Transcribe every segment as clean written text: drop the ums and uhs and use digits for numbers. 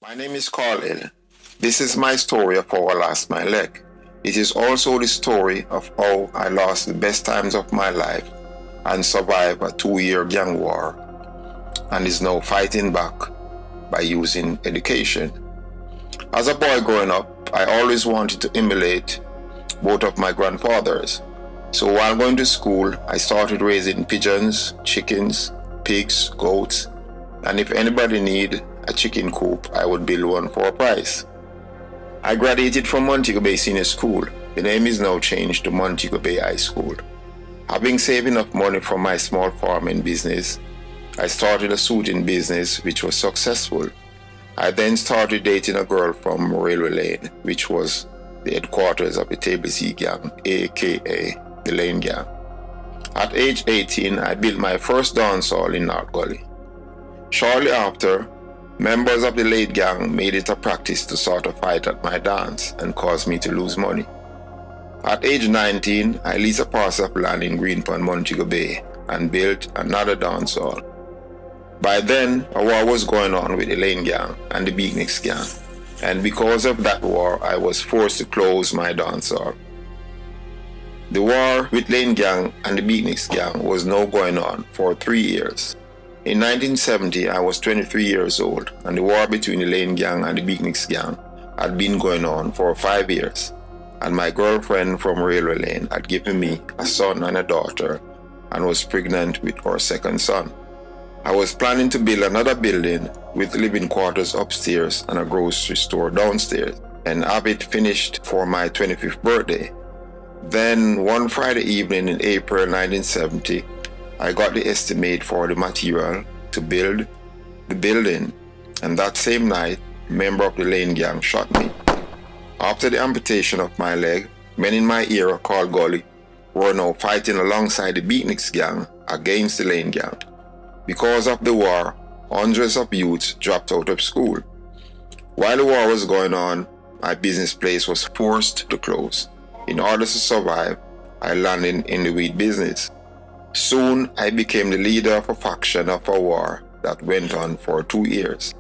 My name is Carlin. This is my story of how I lost my leg. It is also the story of how I lost the best times of my life and survived a 2-year gang war and is now fighting back by using education. As a boy growing up, I always wanted to emulate both of my grandfathers. So while going to school, I started raising pigeons, chickens, pigs, goats, and if anybody need a chicken coop, I would build one for a price. I graduated from Montego Bay Senior School. The name is now changed to Montego Bay High School. Having saved enough money from my small farming business, I started a suiting business which was successful. I then started dating a girl from Railway Lane, which was the headquarters of the Table Z Gang, aka the Lane Gang. At age 18, I built my first dance hall in North Gully. Shortly after, members of the Lane Gang made it a practice to sort of fight at my dance and cause me to lose money. At age 19, I leased a parcel of land in Greenpond, Montego Bay and built another dance hall. By then, a war was going on with the Lane Gang and the Beatniks Gang, and because of that war, I was forced to close my dance hall. The war with Lane Gang and the Beatniks Gang was now going on for 3 years. In 1970, I was 23 years old, and the war between the Lane Gang and the Beatniks Gang had been going on for 5 years, and my girlfriend from Railway Lane had given me a son and a daughter and was pregnant with our second son. I was planning to build another building with living quarters upstairs and a grocery store downstairs and have it finished for my 25th birthday. Then one Friday evening in April 1970, I got the estimate for the material to build the building, and that same night, a member of the Lane Gang shot me. After the amputation of my leg, men in my era called Gully were now fighting alongside the Beatniks Gang against the Lane Gang. Because of the war, hundreds of youths dropped out of school. While the war was going on, my business place was forced to close. In order to survive, I landed in the weed business. Soon, I became the leader of a faction of a war that went on for 2 years.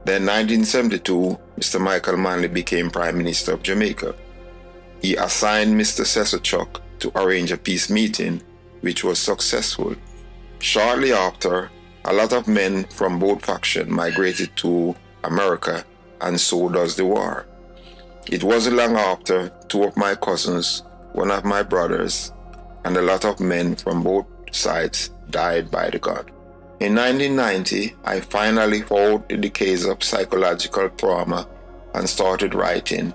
Then, 1972, Mr. Michael Manley became Prime Minister of Jamaica. He assigned Mr. Cecil Chuck to arrange a peace meeting, which was successful. Shortly after, a lot of men from both factions migrated to America, and so does the war. It wasn't long after 2 of my cousins, 1 of my brothers, and a lot of men from both sides died by the gun. In 1990, I finally found the decades of psychological trauma and started writing,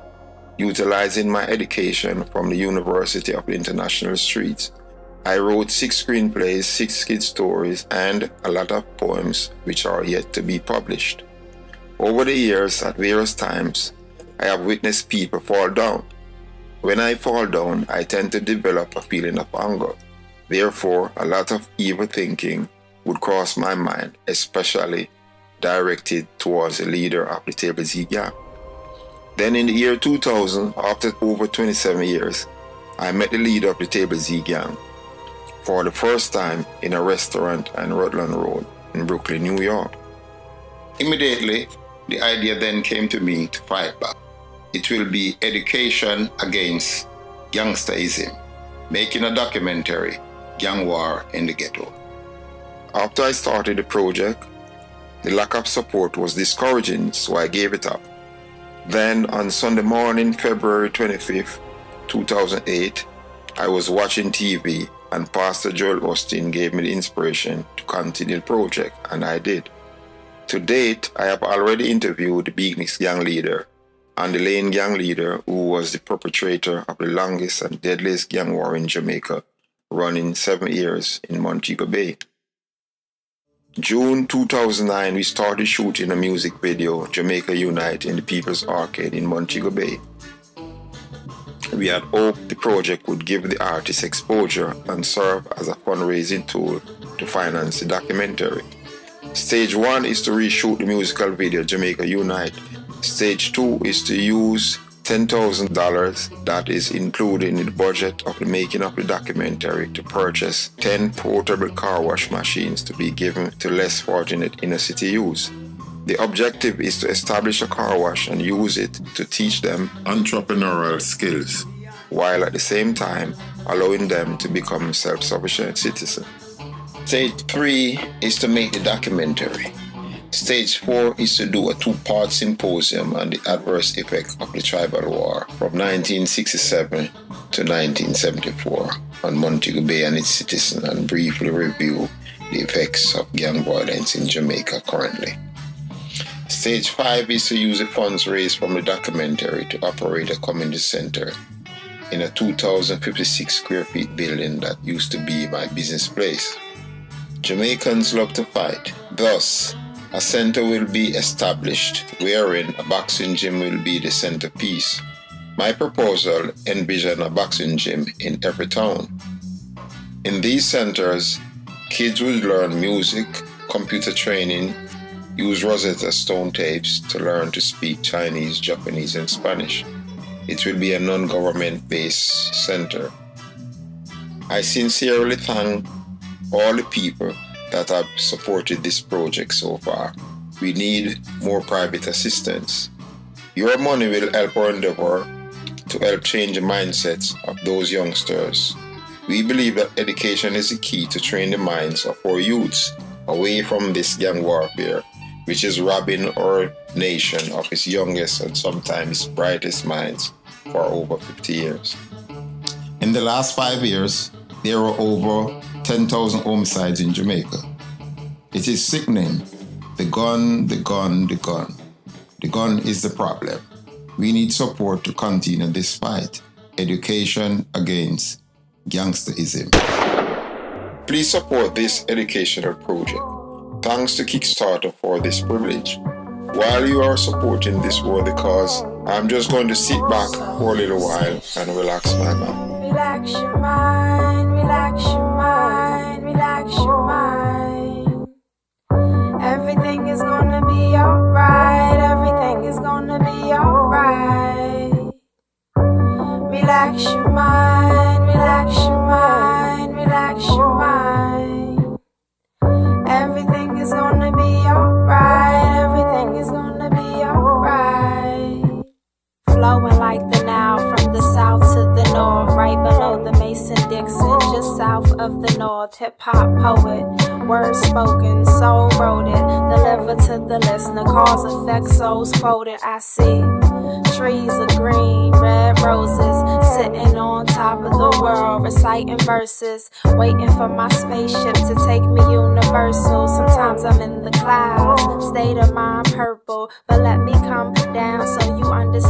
utilizing my education from the University of International Streets. I wrote 6 screenplays, 6 kid stories, and a lot of poems which are yet to be published. Over the years, at various times, I have witnessed people fall down. When I fall down, I tend to develop a feeling of anger. Therefore, a lot of evil thinking would cross my mind, especially directed towards the leader of the Table Z Gang. Then in the year 2000, after over 27 years, I met the leader of the Table Z Gang for the first time in a restaurant on Rutland Road in Brooklyn, New York. Immediately, the idea then came to me to fight back. It will be education against gangsterism, making a documentary, Gang War in the Ghetto. After I started the project, the lack of support was discouraging, so I gave it up. Then on Sunday morning, February 25th, 2008, I was watching TV and Pastor Joel Austin gave me the inspiration to continue the project, and I did. To date, I have already interviewed the Beatniks Gang leader and the Lane Gang leader, who was the perpetrator of the longest and deadliest gang war in Jamaica, running 7 years in Montego Bay. June 2009, we started shooting a music video, Jamaica Unite, in the People's Arcade in Montego Bay. We had hoped the project would give the artist exposure and serve as a fundraising tool to finance the documentary. Stage 1 is to reshoot the musical video, Jamaica Unite. Stage 2 is to use $10,000 that is included in the budget of the making of the documentary to purchase 10 portable car wash machines to be given to less fortunate inner city youth. The objective is to establish a car wash and use it to teach them entrepreneurial skills, while at the same time allowing them to become self-sufficient citizens. Stage 3 is to make the documentary. Stage 4 is to do a 2-part symposium on the adverse effects of the tribal war from 1967 to 1974 on Montego Bay and its citizens, and briefly review the effects of gang violence in Jamaica currently. Stage 5 is to use the funds raised from the documentary to operate a community center in a 2,056 square feet building that used to be my business place. Jamaicans love to fight. Thus, a center will be established wherein a boxing gym will be the centerpiece. My proposal envisions a boxing gym in every town. In these centers, kids will learn music, computer training, use Rosetta Stone tapes to learn to speak Chinese, Japanese, and Spanish. It will be a non-government based center. I sincerely thank all the people that have supported this project so far. We need more private assistance. Your money will help our endeavor to help change the mindsets of those youngsters. We believe that education is the key to train the minds of our youths away from this gang warfare, which is robbing our nation of its youngest and sometimes brightest minds for over 50 years. In the last 5 years, there were over 10,000 homicides in Jamaica. It is sickening. The gun, the gun, the gun. The gun is the problem. We need support to continue this fight. Education against gangsterism. Please support this educational project. Thanks to Kickstarter for this privilege. While you are supporting this worthy cause, I'm just going to sit back for a little while and relax my mind. Relax your mind, relax your mind, relax your mind. Everything is gonna be alright, everything is gonna be alright. Relax your mind, relax your mind, relax your mind. Everything is gonna be alright, everything is gonna be alright. Flowing like the Nile from the south to the north, right below the Mason-Dixon, just south of the north. Hip-hop poet, words spoken, soul wrote it, delivered to the listener, cause effect, souls quoted. I see trees of green, red roses, sitting on top of the world, reciting verses, waiting for my spaceship to take me universal. Sometimes I'm in the clouds, state of mind purple, but let me come down so you understand.